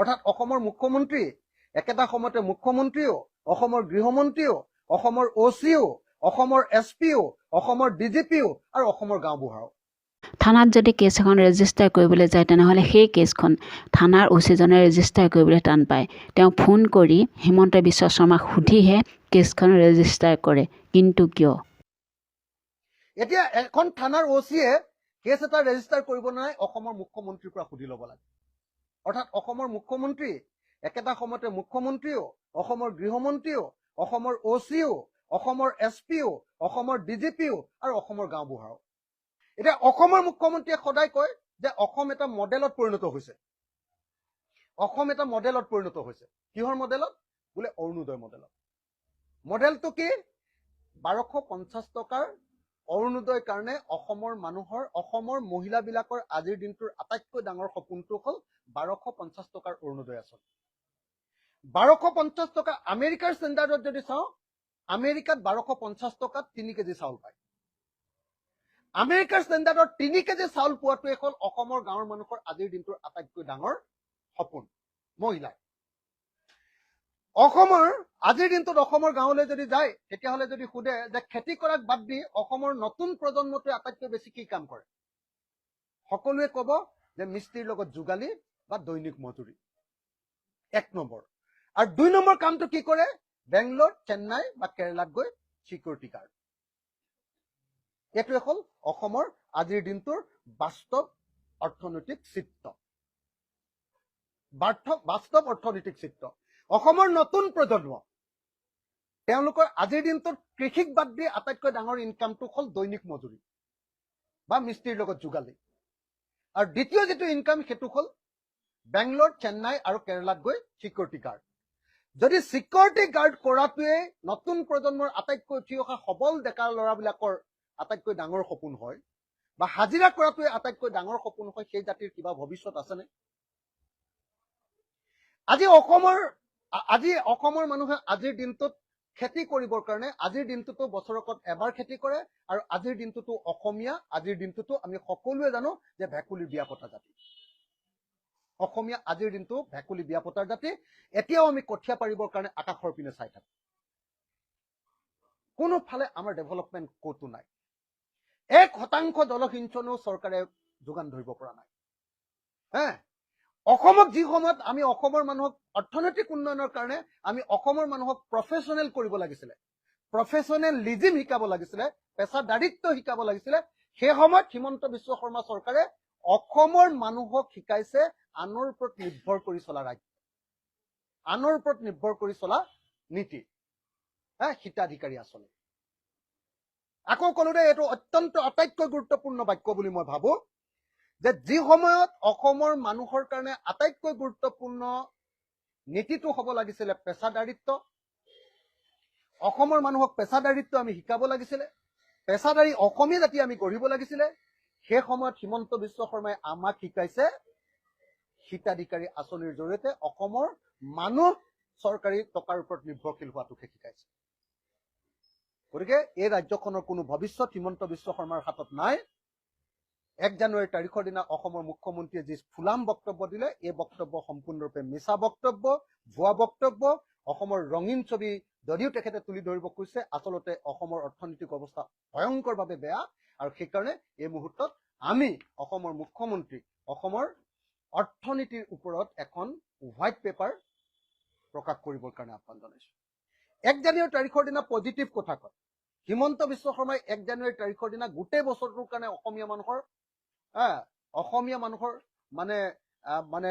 অৰ্থাৎ অসমৰ মুখ্যমন্ত্ৰী একেটা সময়তে মুখ্যমন্ত্ৰীও, অসমৰ গৃহমন্ত্ৰীও, অসমৰ OCও, অসমৰ SPও, অসমৰ DGPও আৰু অসমৰ গাঁওবুঢ়াও। থানাত যদি কেছ এখন ৰেজিষ্টাৰ কৰিবলৈ যায় তেনেহ'লে সেই কেছখন থানাৰ OCজনে ৰেজিষ্টাৰ কৰিবলৈ টান পায়। তেওঁ ফোন কৰি হিমন্ত বিশ্ব শৰ্মাক সুধিহে কেছখন ৰেজিষ্টাৰ কৰে। কিন্তু কিয়? এতিয়া এখন থানাৰ OCয়ে কেছ এটা ৰেজিষ্টাৰ কৰিব নোৱাৰে অসমৰ মুখ্যমন্ত্ৰীৰ পৰা সুধি ল'ব লাগে। অৰ্থাৎ অসমৰ মুখ্যমন্ত্ৰী একেটা সময়তে মুখ্যমন্ত্ৰীও, অসমৰ গৃহমন্ত্ৰীও, অসমৰ OCও, অসমৰ SPও, অসমৰ DGPও আৰু অসমৰ গাঁওবুঢ়াও। এতিয়া অসমৰ মুখ্যমন্ত্ৰীয়ে সদায় কয় যে অসম এটা মডেলত পৰিণত হৈছে। অসম এটা মডেলত পৰিণত হৈছে। কিহৰ মডেলত? বোলে অৰুণোদয় মডেলত। মডেলটো কি? 1250 টকাৰ অৰুণোদয়ৰ কাৰণে অসমৰ মানুহৰ, অসমৰ মহিলাবিলাকৰ আজিৰ দিনটোৰ আটাইতকৈ ডাঙৰ সপোনটো হ'ল 1250 টকাৰ অৰুণোদয় আঁচনি। 1250 টকা আমেৰিকাৰ ষ্টেণ্ডাৰ্ডত যদি চাওঁ, আমেৰিকাত 1250 টকাত 3 কেজি চাউল পায়। আমেৰিকাৰ ষ্টেণ্ডাৰ্ডত 3 কেজি চাউল পোৱাটোৱে হ'ল অসমৰ গাঁৱৰ মানুহৰ আজিৰ দিনটোৰ আটাইতকৈ ডাঙৰ সপোন মহিলাৰ। অসমৰ আজিৰ দিনটোত অসমৰ গাঁৱলৈ যদি যায় তেতিয়াহ'লে যদি সোধে যে খেতি কৰাক বাদ দি অসমৰ নতুন প্ৰজন্মটোৱে আটাইতকৈ বেছি কি কাম কৰে, সকলোৱে ক'ব যে মিস্ত্ৰীৰ লগত যোগালী বা দৈনিক মজুৰি 1 নম্বৰ। আৰু 2 নম্বৰ কামটো কি কৰে? বেংগলোৰ, চেন্নাই বা কেৰেলাত গৈ চিকিউৰিটি গাৰ্ড। এইটোৱে হ'ল অসমৰ আজিৰ দিনটোৰ বাস্তৱ অৰ্থনৈতিক চিত্ৰ। বাস্তৱ অৰ্থনৈতিক চিত্ৰ। অসমৰ নতুন প্ৰজন্ম তেওঁলোকৰ আজিৰ দিনটোত কৃষিক বাদ দি আটাইতকৈ ডাঙৰ ইনকামটো হ'ল দৈনিক মজুৰি বা মিস্ত্ৰীৰ লগত যোগালী। আৰু দ্বিতীয় যিটো ইনকাম সেইটো হ'ল বেংগলোৰ, চেন্নাই আৰু কেৰেলাত গৈ চিকিউৰিটি গাৰ্ড। যদি চিকিউৰিটি গাৰ্ড কৰাটোৱে নতুন প্ৰজন্মৰ আটাইতকৈ উঠি অহা সবল ডেকা ল'ৰাবিলাকৰ আটাইতকৈ ডাঙৰ সপোন হয় বা হাজিৰা কৰাটোৱে আটাইতকৈ ডাঙৰ সপোন হয়, সেই জাতিৰ কিবা ভৱিষ্যত আছেনে? আজি অসমৰ মানুহে আজিৰ দিনটোত খেতি কৰিবৰ কাৰণে আজিৰ দিনটোতো বছৰকত এবাৰ খেতি কৰে আৰু আজিৰ দিনটোতো অসমীয়া, আজিৰ দিনটোতো আমি সকলোৱে জানো যে ভেকুলীৰ বিয়া পতা জাতি। অসমীয়া আজিৰ দিনটো ভেকুলী বিয়া পতাৰ জাতি। এতিয়াও আমি কঠীয়া পাৰিবৰ কাৰণে আকাশৰ পিনে চাই থাকো। কোনোফালে আমাৰ ডেভেলপমেণ্ট ক'তো নাই। 1% জলসিঞ্চনো চৰকাৰে যোগান ধৰিব পৰা নাই। অসমক যি সময়ত আমি অসমৰ মানুহক অৰ্থনৈতিক উন্নয়নৰ কাৰণে আমি অসমৰ মানুহক প্ৰফেচনেল কৰিব লাগিছিলে, প্ৰফেচনেলিজিম শিকাব লাগিছিলে, পেছাদাৰিত্ব শিকাব লাগিছিলে, সেই সময়ত হিমন্ত বিশ্ব শৰ্মা চৰকাৰে অসমৰ মানুহক শিকাইছে আনৰ ওপৰত নিৰ্ভৰ কৰি চলা ৰাজ্য, আনৰ ওপৰত নিৰ্ভৰ কৰি চলা নীতি, হিতাধিকাৰী আঁচনি। আকৌ ক'লো দে, এইটো অত্যন্ত আটাইতকৈ গুৰুত্বপূৰ্ণ বাক্য বুলি মই ভাবো যে যি সময়ত অসমৰ মানুহৰ কাৰণে আটাইতকৈ গুৰুত্বপূৰ্ণ নীতিটো হ'ব লাগিছিলে পেছাদাৰিত্ব, অসমৰ মানুহক পেছাদাৰিত্ব আমি শিকাব লাগিছিলে, পেছাদাৰী অসমীয়া জাতি আমি গঢ়িব লাগিছিলে, সেই সময়ত হিমন্ত বিশ্ব শৰ্মাই আমাক শিকাইছে হিতাধিকাৰী আঁচনিৰ জৰিয়তে অসমৰ মানুহ চৰকাৰী টকাৰ ওপৰত নিৰ্ভৰশীল হোৱাটোকে শিকাইছে। গতিকে এই ৰাজ্যখনৰ কোনো ভৱিষ্যত হিমন্ত বিশ্ব শৰ্মাৰ হাতত নাই। 1 জানুৱাৰী তাৰিখৰ দিনা অসমৰ মুখ্যমন্ত্ৰীয়ে যি ফুলাম বক্তব্য দিলে, এই বক্তব্য সম্পূৰ্ণৰূপে মিছা বক্তব্য, ভুৱা বক্তব্য। অসমৰ ৰঙীন ছবি যদিও তেখেতে তুলি ধৰিব খুজিছে, আচলতে অসমৰ অৰ্থনৈতিক অৱস্থা ভয়ংকৰভাৱে বেয়া। আৰু সেইকাৰণে এই মুহূৰ্তত আমি অসমৰ মুখ্যমন্ত্ৰীক অসমৰ অৰ্থনীতিৰ ওপৰত এখন হোৱাইট পেপাৰ প্ৰকাশ কৰিবৰ কাৰণে আহ্বান জনাইছো। 1 জানুৱাৰী তাৰিখৰ দিনা পজিটিভ কথা কয়। হিমন্ত বিশ্ব শৰ্মাই 1 জানুৱাৰী তাৰিখৰ দিনা গোটেই বছৰটোৰ কাৰণে অসমীয়া মানুহৰ মানে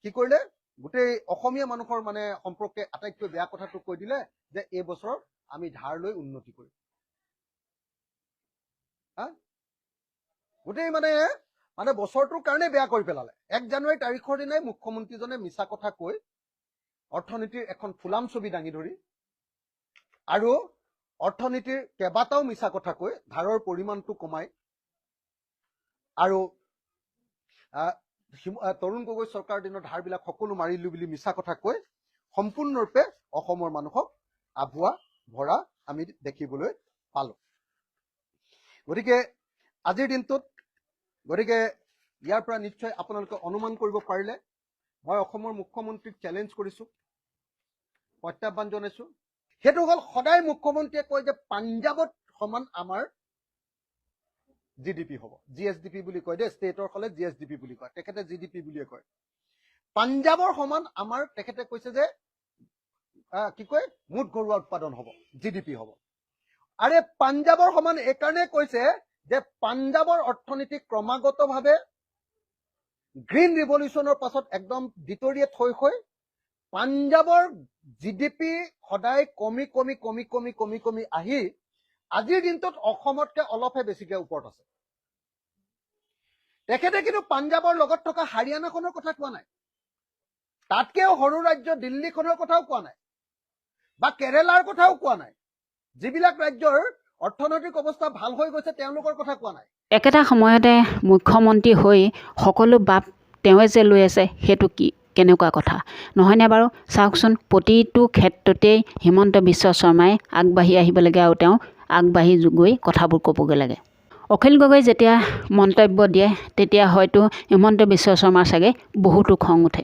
কি কৰিলে, গোটেই অসমীয়া মানুহৰ মানে সম্পৰ্কে আটাইতকৈ বেয়া কথাটো কৈ দিলে যে এই বছৰ আমি ধাৰ লৈ উন্নতি কৰিম। গোটেই মানে বছৰটোৰ কাৰণে বেয়া কৰি পেলালে। 1 জানুৱাৰী তাৰিখৰ দিনাই মুখ্যমন্ত্ৰীজনে মিছা কথা কৈ অৰ্থনীতিৰ এখন ফুলাম ছবি দাঙি ধৰি আৰু অৰ্থনীতিৰ কেইবাটাও মিছা কথা কৈ ধাৰৰ পৰিমাণটো কমাই আৰু তৰুণ গগৈ চৰকাৰৰ দিনৰ ধাৰবিলাক সকলো মাৰিলো বুলি মিছা কথা কৈ সম্পূৰ্ণৰূপে অসমৰ মানুহক আভুৱা ভৰা আমি দেখিবলৈ পালো। গতিকে আজিৰ দিনটোত ইয়াৰ পৰা নিশ্চয় আপোনালোকে অনুমান কৰিব পাৰিলে মই অসমৰ মুখ্যমন্ত্ৰীক চেলেঞ্জ কৰিছোঁ, প্ৰত্যাহ্বান জনাইছোঁ। সেইটো হ'ল সদায় মুখ্যমন্ত্ৰীয়ে কয় যে পাঞ্জাৱত সমান আমাৰ GDP হ'ব। GSDP বুলি কয় দেই, ষ্টেটৰ হ'লে GSDP বুলি কয়, তেখেতে GDP বুলিয়ে কয়। পাঞ্জাৱৰ সমান আমাৰ তেখেতে কৈছে যে কি কয় মুঠ ঘৰুৱা উৎপাদন হ'ব, GDP হ'ব। আৰে পাঞ্জাৱৰ সমান এইকাৰণে কৈছে যে পাঞ্জাৱৰ অৰ্থনীতি ক্ৰমাগতভাৱে গ্ৰীণ ৰিভলিউচনৰ পাছত একদম ভিতৰিয়ে থৈ পাঞ্জাৱৰ GDP সদায় কমি আহি আজিৰ দিনটোত অসমতকৈ অলপহে বেছিকৈ ওপৰত আছে। তেখেতে কিন্তু পাঞ্জাৱৰ লগত থকা হাৰিয়ানাখনৰ কথা কোৱা নাই, তাতকৈও সৰু ৰাজ্য দিল্লীখনৰ কথাও কোৱা নাই, বা কেৰেলাৰ কথাও কোৱা নাই। যিবিলাক ৰাজ্যৰ অৰ্থনৈতিক অৱস্থা ভাল হৈ গৈছে তেওঁলোকৰ কথা কোৱা নাই। একেটা সময়তে মুখ্যমন্ত্ৰী হৈ সকলো বাপ তেওঁৱে যে লৈ আছে, সেইটো কি কেনেকুৱা কথা নহয়নে বাৰু? চাওকচোন, প্ৰতিটো ক্ষেত্ৰতেই হিমন্ত বিশ্ব শৰ্মাই আগবাঢ়ি আহিব লাগে আৰু তেওঁ আগবাঢ়ি গৈ কথাবোৰ ক'বগৈ লাগে। অখিল গগৈ যেতিয়া মন্তব্য দিয়ে তেতিয়া হয়তো হিমন্ত বিশ্ব শৰ্মাৰ চাগে বহুতো খং উঠে।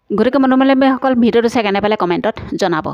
গতিকে মনোমালিনীসকল ভিডিঅ'টো চাই কেনে পালে কমেণ্টত জনাব।